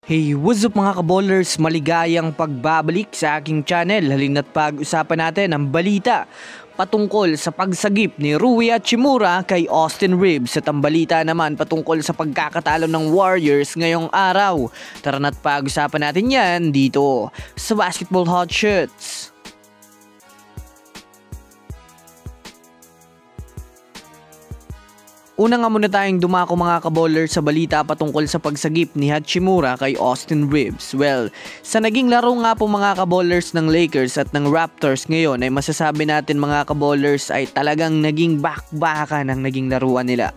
Hey, what's up mga kaballers? Maligayang pagbabalik sa aking channel. Halina't pag-usapan natin ang balita patungkol sa pagsagip ni Rui Hachimura kay Austin Reaves at ang balita naman patungkol sa pagkakatalo ng Warriors ngayong araw. Tara na't pag-usapan natin yan dito sa Basketball Hot Shots. Una nga muna tayong dumako mga kaballers sa balita patungkol sa pagsagip ni Hachimura kay Austin Reaves. Well, sa naging laro nga po mga kaballers ng Lakers at ng Raptors ngayon ay masasabi natin mga kaballers ay talagang naging bakbakan ang naging laruan nila.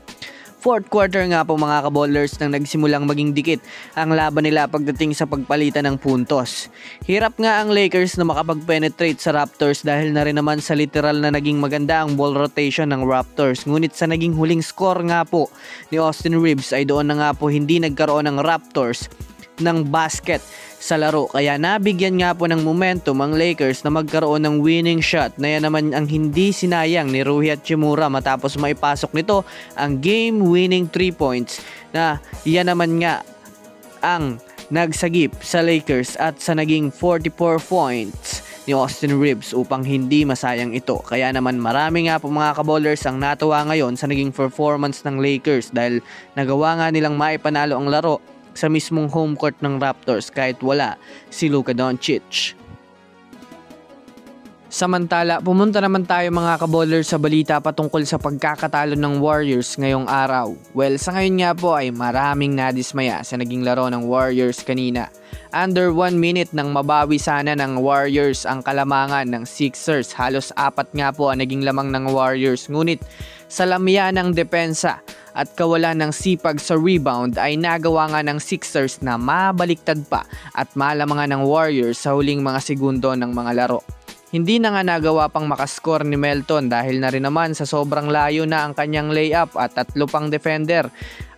Fourth quarter nga po mga kaballers nang nagsimulang maging dikit ang laban nila pagdating sa pagpalitan ng puntos. Hirap nga ang Lakers na makapag-penetrate sa Raptors dahil na rin naman sa literal na naging maganda ang ball rotation ng Raptors. Ngunit sa naging huling score nga po ni Austin Reaves ay doon na nga po hindi nagkaroon ng Raptors ng basket sa laro, kaya nabigyan nga po ng momentum ang Lakers na magkaroon ng winning shot na yan naman ang hindi sinayang ni Rui Hachimura matapos maipasok nito ang game winning 3 points na yan naman nga ang nagsagip sa Lakers at sa naging 44 points ni Austin Reaves upang hindi masayang ito. Kaya naman marami nga po mga kaballers ang natuwa ngayon sa naging performance ng Lakers dahil nagawa nga nilang maipanalo ang laro sa mismong home court ng Raptors kahit wala si Luka Doncic. Samantala, pumunta naman tayo mga kaballers sa balita patungkol sa pagkakatalo ng Warriors ngayong araw. Well, sa ngayon nga po ay maraming nadismaya sa naging laro ng Warriors kanina. Under 1 minute nang mabawi sana ng Warriors ang kalamangan ng Sixers. Halos 4 nga po ang naging lamang ng Warriors. Ngunit sa lamya ng depensa at kawalan ng sipag sa rebound ay nagawa nga ng Sixers na mabaliktad pa at malamangan ng Warriors sa huling mga segundo ng mga laro. Hindi na nga nagawa pang makascore ni Melton dahil na rin naman sa sobrang layo na ang kanyang layup at 3 pang defender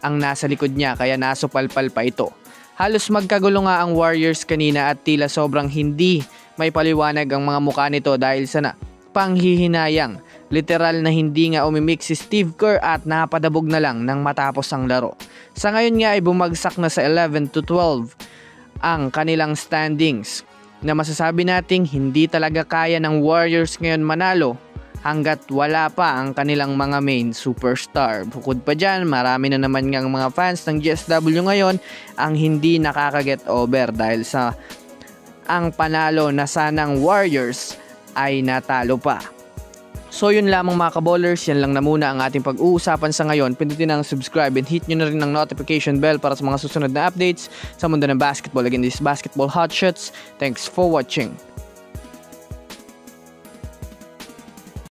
ang nasa likod niya kaya nasupalpal pa ito. Halos magkagulo nga ang Warriors kanina at tila sobrang hindi may paliwanag ang mga mukha nito dahil sa panghihinayang. Literal na hindi nga umimik si Steve Kerr at napadabog na lang nang matapos ang laro. Sa ngayon nga ay bumagsak na sa 11-12 ang kanilang standings na masasabi nating hindi talaga kaya ng Warriors ngayon manalo hanggat wala pa ang kanilang mga main superstar. Bukod pa dyan, marami na naman nga mga fans ng GSW ngayon ang hindi nakakaget over dahil sa ang panalo na sanang Warriors ay natalo pa. So yun lamang mga kaballers, yan lang na muna ang ating pag-uusapan sa ngayon. Pindutin ang subscribe and hit nyo na rin ang notification bell para sa mga susunod na updates sa mundo ng basketball. Again, this is Basketball Hot Shots. Thanks for watching.